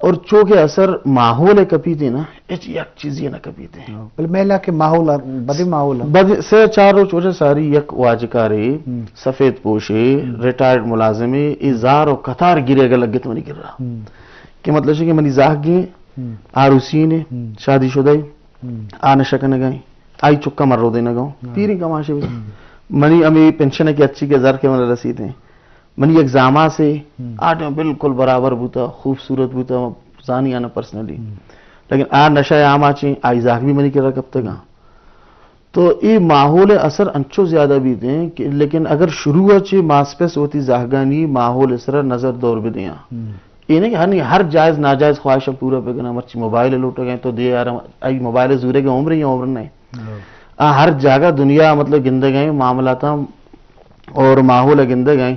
اور چونکہ اثر ماحول کپی تھی نا ایک چیز یہ نہ کپی تھی بل میلا کے ماحول بدی ماحول بد سے چاروں چوچے ساری یک واجکاری سفید پوشی ریٹائرڈ ملازمی ازار و قطار گرے گا لگے تو نہیں گر رہا کہ مطلب ہے کہ منی زاہ گئے آروسی نے شادی شدہ آنے شکن گئیں آئی چکا مر رو دینا گاؤں پیری کماشے بھی منی امی پینشن کی اچھی کے زر کے من رسید ہیں منی ایک زامہ سے آٹھ بالکل برابر بوتا خوبصورت بوتا زانی آنا پرسنلی لیکن نشہ عام آچیں آئی زاگ بھی منی کرا کب تک تو یہ ماحول اثر انچو زیادہ بھی دیں لیکن اگر شروع اچھی ماسپیس ہوتی زاہگانی ماحول اثر نظر دور بھی دیں یہ نہیں کہ ہر جائز ناجائز خواہش پورا پہ گنا مرچی موبائل لوٹے گئے تو دے آئی موبائل زورے گئے عمر ہی عمر نہیں ہر جگہ دنیا مطلب گندے گئے معاملات اور ماحول گندے گئے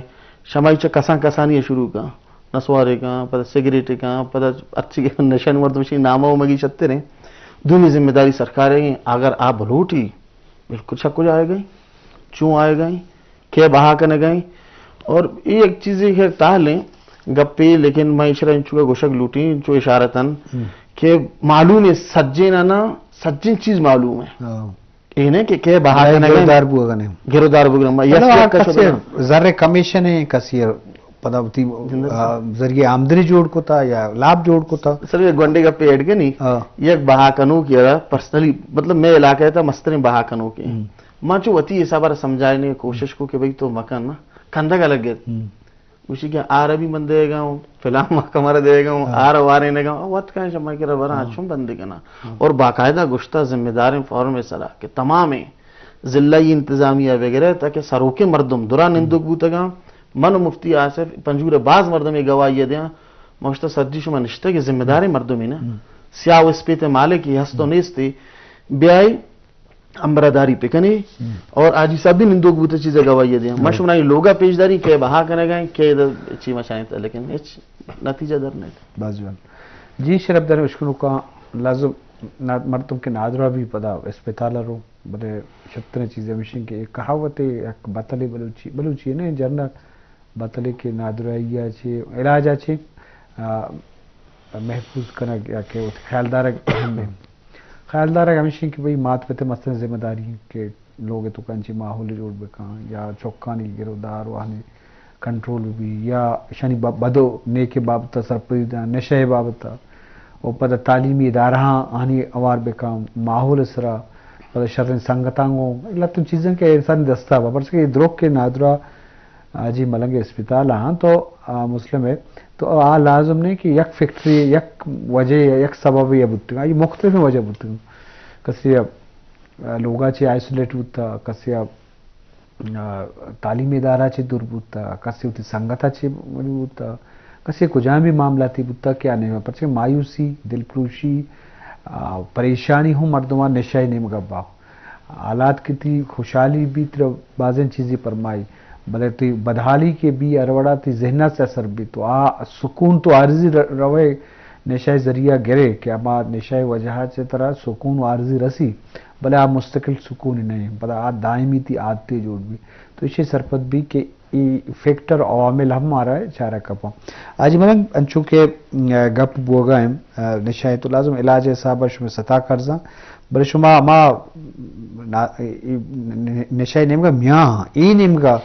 شمائی چا کسان کسانی شروع کا نسوارے کا پتہ سگریٹ کا پتہ اچھی نشن مردمشی نامہ مگی چتے رہے دونی ذمہ داری سرکاریں گی اگر آپ بلوٹی بالکل شک ہو جائے گئی چوں آئے گئیں کیا بہا کرنے گئیں اور یہ ایک چیز ہے تاہ لیں گپی لیکن میں اشارہ انچو کا گوشک لوٹی انچو اشارتاً کہ معلوم ہے سجین نا سجین چیز معلوم ہے یہ نہیں کہ کیا بہا کرنے گئیں گردار بوگا نہیں گردار بوگا ذرے کمیشن ہے کسی پتا ہوتی ذریعے آمدنی جوڑ کو تھا یا لابھ جوڑ کو تھا سر یہ گونڈے کا پیڑ کے نہیں یہ بہا کنو کیا پرسنلی مطلب میں علاقہ تھا مستر بہا کنو کے ماں چو وتی ایسا بار سمجھائنے کوشش کو کہ بھئی تو مکان نا کھندہ کا لگ گیا اسی کہ عربی بند دے گا ہوں فلام کمرہ دے گا ہوں وارے نے گا وقت کہیں شمع کی ربرا اچھوں بندے گا نا اور باقاعدہ گشتہ ذمہ دار فورم صلاح کہ تمام ضلعی انتظامیہ وغیرہ تاکہ سروکے مردم دوران اندوک بوتا گا من مفتی آصف پنجور باز مردم گواہی دیا مشتہ سرجی شما نشتہ کہ ذمہ دار مردمی نا سیاہ اسپیت مالک ہی ہستو نیستی بیائی امبراداری پکنی اور آجی سب دن اندوک بوتے چیزیں گواہی دیا مشمنائی لوگا پیشداری کہ بہا کرنے گئیں کہ ادھر اچھی مشاہی تھا لیکن نتیجہ در نہیں تھا بازوان جی شرف در اشکنو کا لازم مردم کے نادرہ بھی پدا اسپیتالہ رو بلے شتریں چیزیں مشین کے ایک کہاوت ہے ایک بطلی بلوچی ہے نا جرنل بطلی کے نادرہ چھے علاج چھے محفوظ کرنا کہ خیالدار اہم ہے خیالدار ہمیشہ کہ بھئی مات پہ مثلا ذمہ داری ہے کہ لوگ تو کنچی ماحول جوڑ بکاں یا چوکانی گرودار وہاں کنٹرول بھی یا شانی بدو نیک بابتا سرپریدہ نشہ بابتا اور پتہ تعلیمی ادارہ آنی اوار بکاں ماحول اسرا پتہ شرن سنگتانگوں لطن چیزیں کہ انسان دستا با پر سکے دروک کے نادرہ جی ملنگ اسپیتال ہاں تو مسلم ہے تو لازم نہیں کہ یک فیکٹری یک وجہ یک سبب یا بتگا یہ مختلف وجہ بتگا کسی لوگا چی آئسولیٹ بتا کسی تعلیمی ادارہ چی دور بتا کسی ہوتی سنگتا چی بتا کسی کجاں بھی معاملاتی بتا کیا نہیں پر چکے مایوسی دلپروشی پریشانی ہوں مردمان نشائی نہیں مگبا حالات کی تھی خوشحالی بھی تر بازیں چیزیں پرمائی بلے تو بدحالی کے بھی اروڑا تی ذہنہ سے اثر بھی تو سکون تو عارضی روے نشائی ذریعہ گرے کہ اب نشائی وجہات سے طرح سکون و عارضی رسی بلے آپ مستقل سکون ہی نہیں بلے آپ دائمی تھی عادتی جوڑ بھی تو اسی سرپت بھی کہ فیکٹر عوامل ہم آ رہا ہے چارہ کپا آج ملنگ انچو کے گپ بوگا ہیں نشائی تو لازم علاج صاحبہ شما ستا کرزاں بلے شما ما نشائی نیم گا میاں ای نیم گا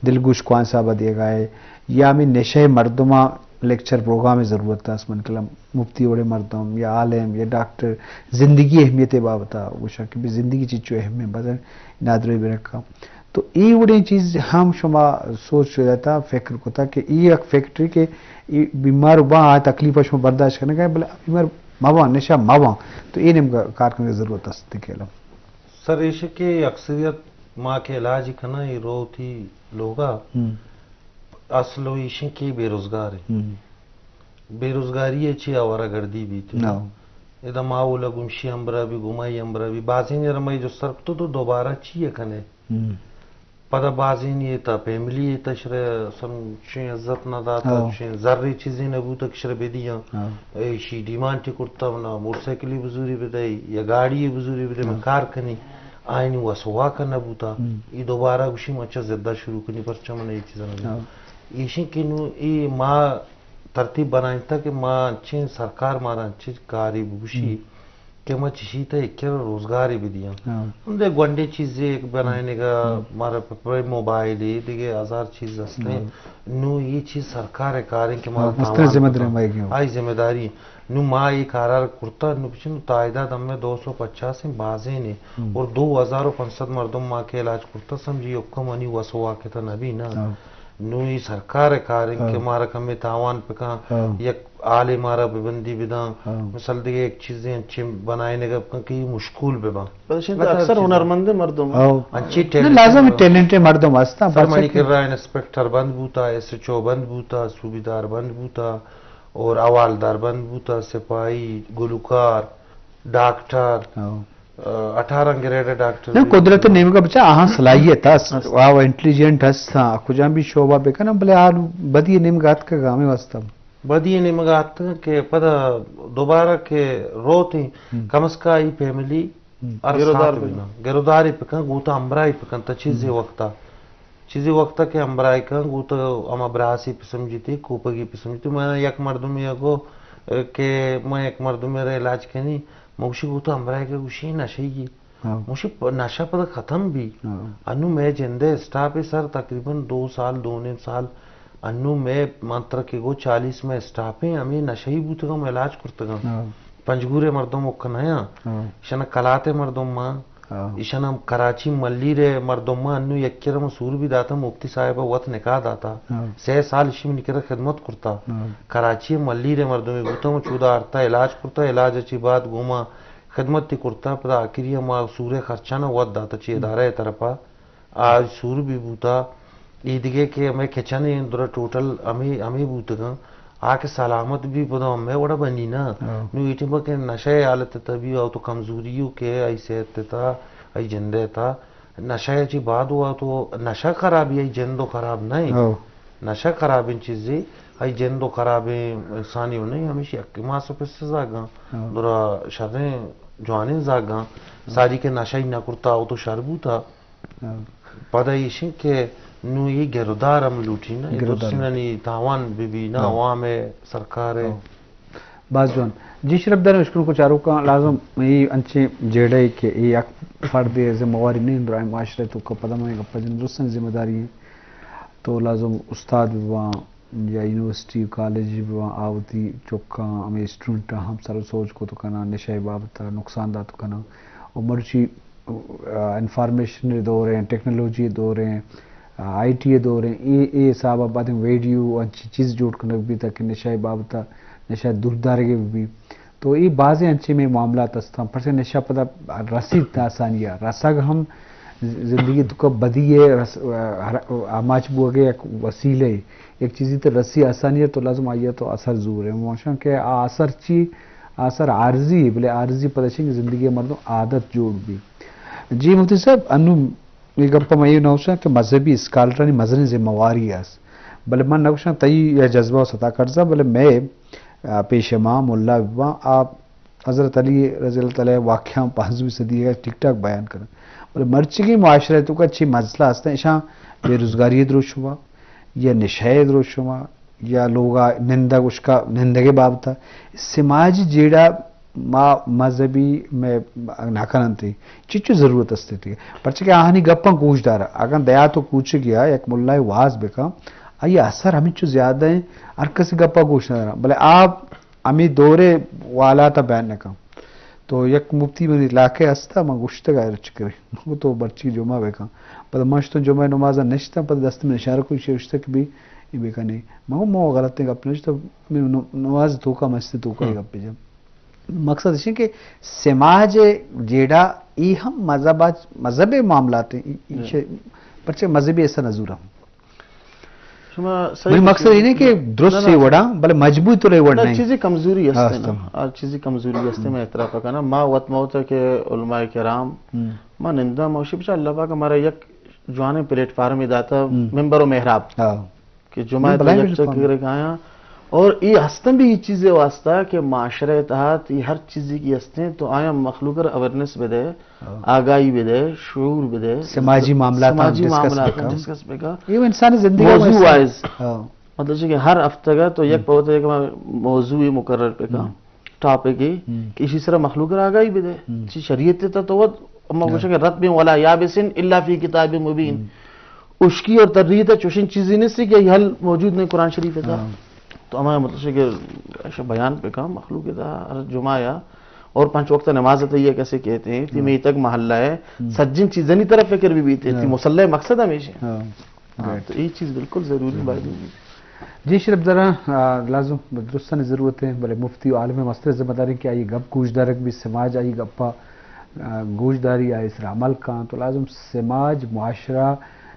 دلگوش کوان صاحبہ دے گا ہے یا میں نشہ مردمہ لیکچر پروگرام میں ضرورت تھا اسمان کلام مفتی اوڑے مردم یا عالم یا ڈاکٹر زندگی اہمیت بابتا وہ شاک بھی زندگی چیچو اہم ہے بدن نادرے بھی رکھا تو ای وڑے چیز ہم شما سوچ رہا تھا فکر کو تھا کہ ای ایک فیکٹری کے بیمار با تکلیف شما برداشت کرنے گئے بلے بیمار ماواں نشہ ماواں تو ای نیم کار کرنے ضرورت ہے کہلا سر ایشے کے اکثریت ماں کے علاج کنا یہ رو تھی لوگا اصل و ایشن کی بے روزگار ہے بے روزگاری اچھی آوارہ گردی بھی تھی ادھا ماو لگمشی امبرا بھی گمائی امبرا بھی بازین رمائی جو سرک تو دوبارہ چیئے کنے پدا بازین یہ تا پیملی یہ تا شرے سمچیں عزت نہ داتا شرے ذرری چیزیں نبو تک شرے بیدیاں ایشی ڈیمانٹی کرتا ہونا موٹرسائکلی بزوری بدائی یا گاڑی بزوری بدائی میں کار کنی آئینی واسوا کا نبو تا یہ دوبارہ گوشی مچا زدہ شروع کنی پر چمن یہ چیزیں نبو ایشن کنو ای ماں ترتیب بنائیں تھا کہ ماں اچھی سرکار مارا اچھی کاری بوشی کہ میں چشی تھا ایک روزگاری بھی دیا ہم دے گونڈے چیزیں ایک بنانے کا ہمارا موبائل ہے دیکھے ہزار چیز ہستے نو یہ چیز سرکار کاریں کہ آئی ذمہ داری نو ماں یہ کارار کرتا نو پچھے نو تعداد ہم میں 250 بازیں نے اور 2500 مردم ماں کے علاج کرتا سمجھی اکا منی وسوا کے تھا نبی نا نو یہ سرکار کاریں کہ مارا کمی تاوان پہ کہاں یک آلے مارا ببندی بداں مثال دیکھے ایک چیزیں اچھے بنائے کا کہ مشکول بے باں اکثر ہنرمند مردم اچھی لازم ٹیلنٹ مردم واسطہ سرمانی کر رہا ہے انسپیکٹر بند بوتا SHO بند بوتا صوبیدار بند بوتا اور اوالدار بند بوتا سپاہی گلوکار ڈاکٹر 18 گریڈ ڈاکٹر قدرت نیم کا بچہ آہاں صلاحیت ہس واو انٹیلیجنٹ ہس تھا کجا بھی شعبہ بے کنا بلے آلو بدی نیم گات کا گامی واسطہ بدی نیم گات کہ پدا دوبارہ کے رو تھی کم از کا ای فیملی گروداری پہ کنا گوتا امبرائی پہ کنا تا چیزی وقتا کہ امبرائی کنا گوتا اما براسی پہ سمجھتی کوپگی پہ سمجھتی میں نے یک مردم یہ کو کہ میں ایک مردم میرے علاج کنی موشی گوتا امبرائی کا گوشی نشی گی موشی نشا پدا ختم بھی انو میں جندے اسٹاپی سر تقریباً 2 سال 2.5 سال انو میں منتر کے گو 40 میں اسٹاپیں ہمیں نشہی بوتا گا میں علاج کرتا گا پنجگورے مردم اکنایا شنا کلاتے مردم ماں ایشانا کراچی ملی رے مردم ماں انو یکی رم سور بھی داتا مفتی صاحبہ وقت نکاح داتا 6 سال اشی میں نکر خدمت کرتا کراچی ملی رے مردم گوتا مو چودہ آرتا علاج کرتا علاج اچھی بات گوما خدمت تی کرتا پدا آخری ما سور خرچانا وقت داتا چی ادارہ طرفا آج سور بھی بوتا ایدگے کہ ہمیں کھچانے درہ ٹوٹل ہمیں بوتا گا آکے سلامت بھی پدا ہمیں وڑا بنی نا نو ایٹی با کہ نشہ حالت تا بھی آو تو کمزوریو کے ای صحت تا ای جندے تا نشہ چی بعد ہوا تو نشہ خرابی ای جندو خراب نہیں نشہ خراب ان چیزی ای جندو خرابی انسانیو نہیں ہمیشہ اکی ماں سے پس زاگا درہ شریں جوانیں زاگا ساری کے نشہ ہی نہ کرتا ہو تو شربو تا پدا ایشن کہ نو یہ گرودار ہم لوٹی نا یہ درسنانی تاوان بھی نا عوام سرکار ہے باز جوان جی شرف دار اشکر کو چاروں کا لازم یہ انچے جیڑے کہ یہ ایک فرد ذمہ واری نہیں اندر آئے معاشرے تو کا پدہ میں گپا جن درستن ذمہ داری ہے تو لازم استاد بھی وہاں یا یونیورسٹی کالج بھی وہاں آوتی چوکا ہمیں اسٹوڈنٹ ہم سر سوچ کو تو کنا نشہ بابتا نقصان دا تو کنا اور مرچی انفارمیشن دور ہیں ٹیکنالوجی دور ہیں IT دور ہیں یہ صاحب بعد ویڈیو انچی چیز جوڑ کرنے بھی تاکہ نشہ بابتا نشہ دردارگی بھی تو یہ بعض انچے میں معاملات استا پر سے نشہ پتہ رسید آسانیہ رساگ ہم زندگی تو کا بدی ہے آماچ بوگے ایک وسیلے ایک چیزی تو رسی آسانیہ تو لازم آئیے تو اثر زور ہے موشن کہ اثر چی اثر عارضی بلے عارضی پتہ چاہیے زندگی مردوں عادت جوڑ بھی جی مفتی صاحب انو یہ گپا میں یہ نوشا کہ مذہبی اسکالرانی مذہبی ذمہ واری ہے بلے من نوشا تئی یا جذبہ و ستا کرزا بلے میں پیش امام اللہ وبا آپ حضرت علی رضی اللہ تعالی واقعہ 5ویں صدی ہے ٹک ٹاک بیان کریں بلے مرچگی معاشرے تو کا اچھی مسئلہ ہستا ہے شاہ بے روزگاری دروش ہوا یا نشہ دروش ہوا یا لوگا نندہ کچھ کا نندگے باب تھا سماج جیڑا ما مذہبی میں ناکانن تھی چیچو ضرورت استے تھی پرچہ کہ آہنی گپاں کوچ دارا اگر دیا تو کوچ گیا ایک ملہ واز بکا آئی اثر ہمیں چو زیادہ ہیں ہر کسی گپا کوچ دارا بلے آپ ہمیں دورے والا تا بیان نکا تو یک مفتی میں علاقے استا میں گوشتا گئے رچ کرے مگو تو برچی جمعہ بکا پتہ مشتو جمعہ نمازہ نشتا پتہ دست میں اشارہ کوئی شیوشتا کہ بھی یہ بکا نہیں مگو مو غلط ہیں گپ نشتا نماز توکا مسجد توکا ہی گپ جب مقصد ہے کہ سماج جیڑا ای ہم مذہب معاملات ہیں پرچہ مذہبی ایسا نظور ہوں مقصد یہ نہیں کہ درست سے وڑا بلے مجبوط تو رہے وڑا نہیں چیزی کمزوری ہستے نا ہر چیزی کمزوری ہستے میں اعتراف کرنا ما وقت موتا کہ علماء کرام ما نندہ موشی بچا اللہ پاک ہمارا یک جوانے پلیٹ فارمی داتا ممبر و محراب کہ جمعہ یک چکر آیا اور یہ ہستن بھی یہ چیزیں واسطہ کہ معاشرہ اتحاد یہ ہر چیزی کی ہستیں تو آیا مخلوق اویرنس بھی دے آگاہی بھی دے شعور بھی دے سماجی معاملات ڈسکس بے گا یہ انسانی زندگی موضوع وائز مطلب کہ ہر ہفتہ کا تو یک پوت ہے کہ موضوع مقرر پہ کا ٹاپک ہے کہ اسی طرح مخلوق آگاہی بھی دے شریعت تو وہ اما کچھ کہ رت میں ولا یابسن الا فی کتاب مبین اس کی اور ترریت ہے چوشن چیزیں نہیں سی کہ حل موجود نہیں قرآن شریف تھا تو ہمیں مطلب کہ ایسا بیان پہ کام مخلوق تھا ہر جمعہ یا اور 5 وقت نماز ہے یہ کیسے کہتے ہیں کہ میں تک محلہ ہے سجن چیزیں نہیں طرف فکر بھی بیتے تھی مسلح مقصد ہمیشہ تو یہ چیز بالکل ضروری بات ہے. جی شرف ذرا لازم درستان ضرورت ہے بلے مفتی و عالم مستر ذمہ داری کہ آئی گپ گوش دارک بھی سماج آئی گپا گوش داری آئی اس عمل کا تو لازم سماج معاشرہ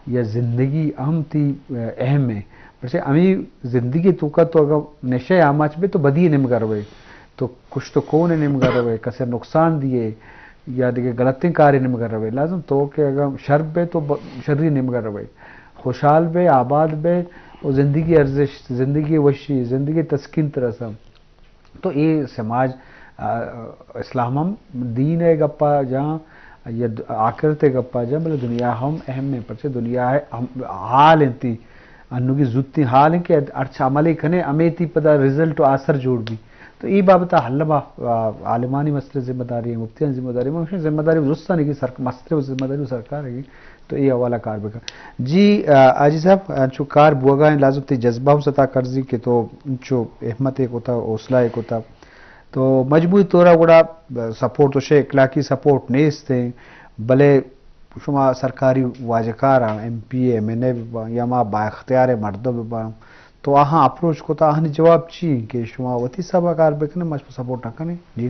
یا زندگی اہم تھی اہم ہے ویسے امی زندگی تو کا تو اگر نشے آماچ میں تو بدی نم کر ہوئے تو کچھ تو کون نم کر ہوئے کسے نقصان دیے یا دیکھے غلطیں کاری نم کر ہوئے لازم تو کہ اگر شر بے تو شرری نم کر ہوئے خوشحال بے آباد بے اور زندگی ارزش زندگی وشی زندگی تسکین طرح تو یہ سماج اسلام دین ہے گپا جہاں یا آخرت گپا جہاں بلے دنیا ہم اہم ہے پرچے دنیا ہے حال انتی انو کی زودتی حال ہے کہ اچھا عملی کھنے امیتی پدا رزلٹ و آثر جوڑ بھی تو یہ بابتا حلبہ عالمانی مسئلے ذمہ داری ہے مفتیان ذمہ داری ہے ذمہ داری درستہ نہیں کہ مسئلے ذمہ داری سرکار ہے تو یہ حوالہ کار بکا جی آجی صاحب انچو کار بوگا ہیں لازم تی جذبہ ستا کرزی کہ تو انچو احمت ایک ہوتا حوصلہ ایک ہوتا تو مجموعی طورا گوڑا سپورٹ تو شے اخلاقی سپورٹ نیست ہیں بلے شما سرکاری واجکار ایم پی ایم این اے یا ما با اختیار مردو با تو آہاں اپروچ کو تا آہاں جواب چی کہ شما وطی صاحبہ کار بکنے مجھ پر سپورٹ نہ کرنے جی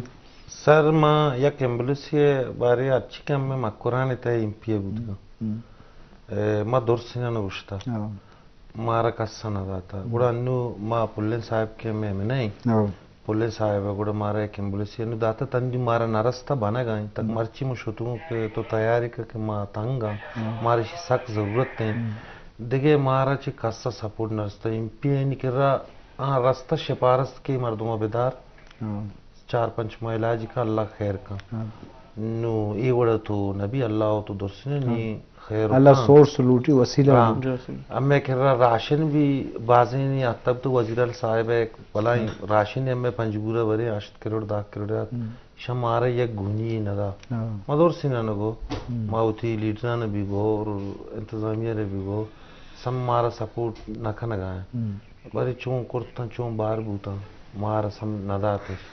سر ما یک ایمبولنسی بارے اچھی کم میں مکرانی تا ایم پی اے بود گا ما درسینا نگوشتا مارا کسا نداتا گوڑا انو ما پلن صاحب کے میں نہیں پلے صاحب ہے گوڑا مارا ایک ایمبولنسی انو داتا تنجی مارا نرستا بنا گائیں تک مرچی مشتوں کہ تو تیاری کہ ما تنگا مارا شی سخت ضرورت ہیں دیکھے مارا چی کسا سپورٹ نرستا ایم پی اے نکر رہا رستا شپارست کی مردمہ بیدار 4-5 ماہ علاجی کا اللہ خیر کا نو ای وڑا تو نبی اللہ تو درسنے نی خیر اللہ سورس لوٹی وسیلہ اب میں کہہ رہا راشن بھی بازیں نہیں تب تو وزیر صاحب ہے بلائیں راشن ہمیں پنجبورہ برے 8 کروڑ 10 کروڑ شم مارا یک گونی ندا مدور سینہ نگو ماوتی لیڈران بھی گو اور انتظامیہ نے بھی گو سم مارا سپورٹ نکھا نگائیں بری چون کرتا چون بار بوتا مارا سم ندا تیش